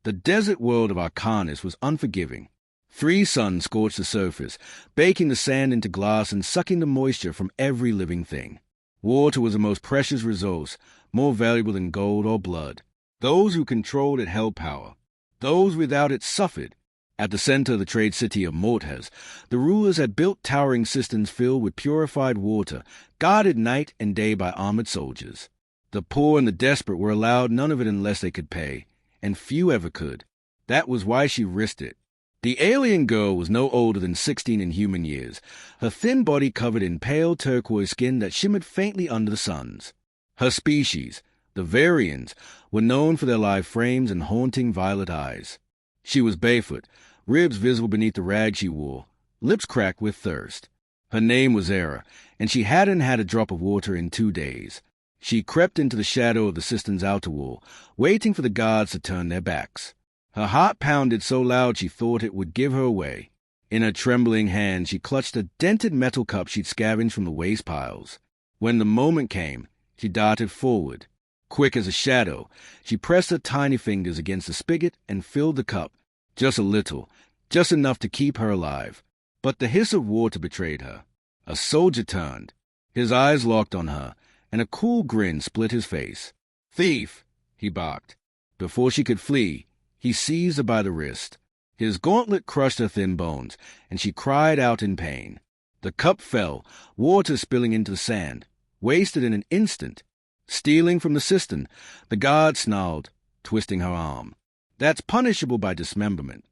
The desert world of Arcanus was unforgiving. 3 suns scorched the surface, baking the sand into glass and sucking the moisture from every living thing. Water was the most precious resource, more valuable than gold or blood. Those who controlled it held power. Those without it suffered. At the center of the trade city of Mortez, the rulers had built towering cisterns filled with purified water, guarded night and day by armored soldiers. The poor and the desperate were allowed none of it unless they could pay, and few ever could. That was why she risked it. The alien girl was no older than 16 in human years, her thin body covered in pale turquoise skin that shimmered faintly under the suns. Her species, the Varians, were known for their live frames and haunting violet eyes. She was barefoot, ribs visible beneath the rag she wore, lips cracked with thirst. Her name was Era, and she hadn't had a drop of water in 2 days. She crept into the shadow of the cistern's outer wall, waiting for the guards to turn their backs. Her heart pounded so loud she thought it would give her away. In her trembling hand she clutched a dented metal cup she'd scavenged from the waste piles. When the moment came, she darted forward. Quick as a shadow, she pressed her tiny fingers against the spigot and filled the cup, just a little, just enough to keep her alive. But the hiss of water betrayed her. A soldier turned. His eyes locked on her, and a cool grin split his face. "Thief!" he barked. Before she could flee, he seized her by the wrist. His gauntlet crushed her thin bones, and she cried out in pain. The cup fell, water spilling into the sand, wasted in an instant. Stealing from the cistern, the guard snarled, twisting her arm. "That's punishable by dismemberment."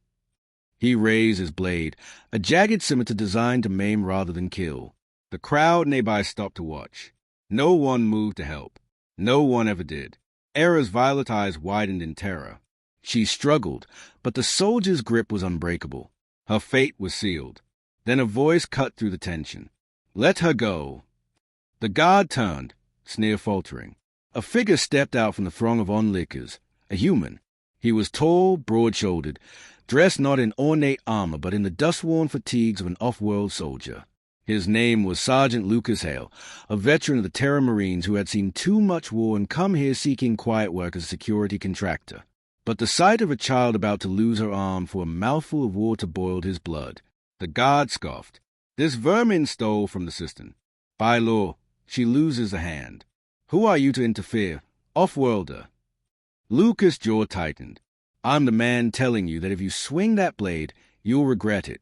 He raised his blade, a jagged scimitar designed to maim rather than kill. The crowd nearby stopped to watch. No one moved to help. No one ever did. Era's violet eyes widened in terror. She struggled, but the soldier's grip was unbreakable. Her fate was sealed. Then a voice cut through the tension. "Let her go." The guard turned, sneer faltering. A figure stepped out from the throng of onlookers, a human. He was tall, broad-shouldered, dressed not in ornate armor but in the dust-worn fatigues of an off-world soldier. His name was Sergeant Lucas Hale, a veteran of the Terra Marines who had seen too much war and come here seeking quiet work as a security contractor. But the sight of a child about to lose her arm for a mouthful of water boiled his blood. The guard scoffed. "This vermin stole from the cistern. By law, she loses a hand. Who are you to interfere? Off-worlder." Lucas' jaw tightened. "I'm the man telling you that if you swing that blade, you'll regret it."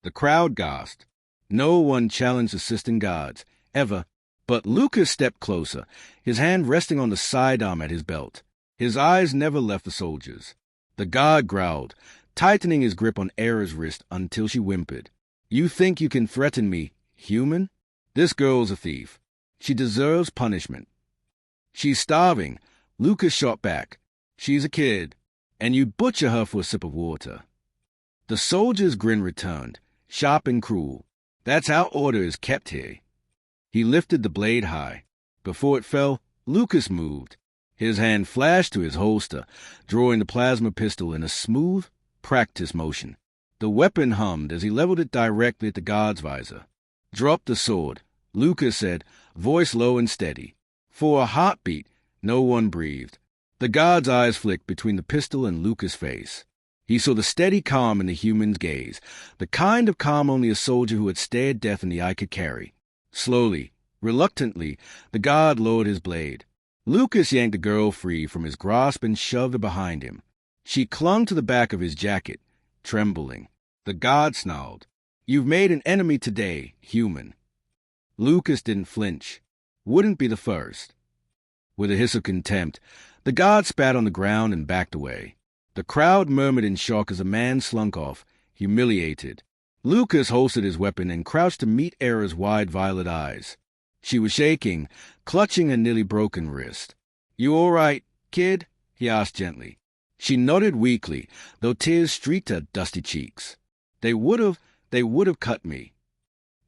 The crowd gasped. No one challenged the cistern guards, ever. But Lucas stepped closer, his hand resting on the sidearm at his belt. His eyes never left the soldiers. The guard growled, tightening his grip on Era's wrist until she whimpered. "You think you can threaten me, human? This girl's a thief. She deserves punishment." "She's starving," Lucas shot back. "She's a kid, and you butcher her for a sip of water." The soldier's grin returned, sharp and cruel. "That's how order is kept here." He lifted the blade high. Before it fell, Lucas moved. His hand flashed to his holster, drawing the plasma pistol in a smooth, practiced motion. The weapon hummed as he leveled it directly at the guard's visor. "Drop the sword," Lucas said, voice low and steady. For a heartbeat, no one breathed. The guard's eyes flicked between the pistol and Lucas' face. He saw the steady calm in the human's gaze, the kind of calm only a soldier who had stared death in the eye could carry. Slowly, reluctantly, the guard lowered his blade. Lucas yanked the girl free from his grasp and shoved her behind him. She clung to the back of his jacket, trembling. The guard snarled, "You've made an enemy today, human." Lucas didn't flinch. Wouldn't be the first. With a hiss of contempt, the guard spat on the ground and backed away. The crowd murmured in shock as a man slunk off, humiliated. Lucas holstered his weapon and crouched to meet Era's wide violet eyes. She was shaking, clutching her nearly broken wrist. "You all right, kid?" he asked gently. She nodded weakly, though tears streaked her dusty cheeks. They would have cut me."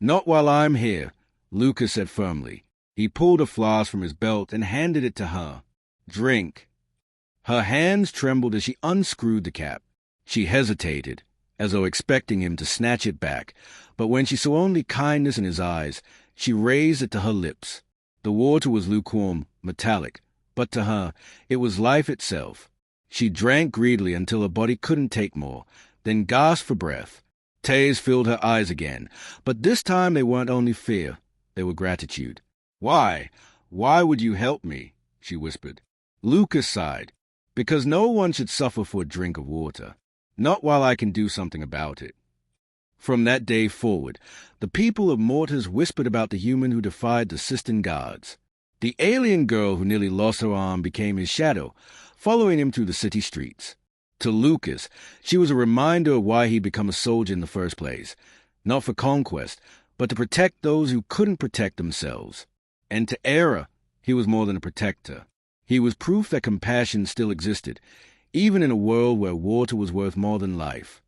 "Not while I'm here," Lucas said firmly. He pulled a flask from his belt and handed it to her. "Drink." Her hands trembled as she unscrewed the cap. She hesitated, as though expecting him to snatch it back, but when she saw only kindness in his eyes, she raised it to her lips. The water was lukewarm, metallic, but to her, it was life itself. She drank greedily until her body couldn't take more, then gasped for breath. Tears filled her eyes again, but this time they weren't only fear, they were gratitude. "Why? Why would you help me?" she whispered. Lucas sighed. "Because no one should suffer for a drink of water. Not while I can do something about it." From that day forward, the people of Mortis whispered about the human who defied the Sistine guards. The alien girl who nearly lost her arm became his shadow, following him through the city streets. To Lucas, she was a reminder of why he'd become a soldier in the first place, not for conquest, but to protect those who couldn't protect themselves. And to Era, he was more than a protector. He was proof that compassion still existed, even in a world where water was worth more than life.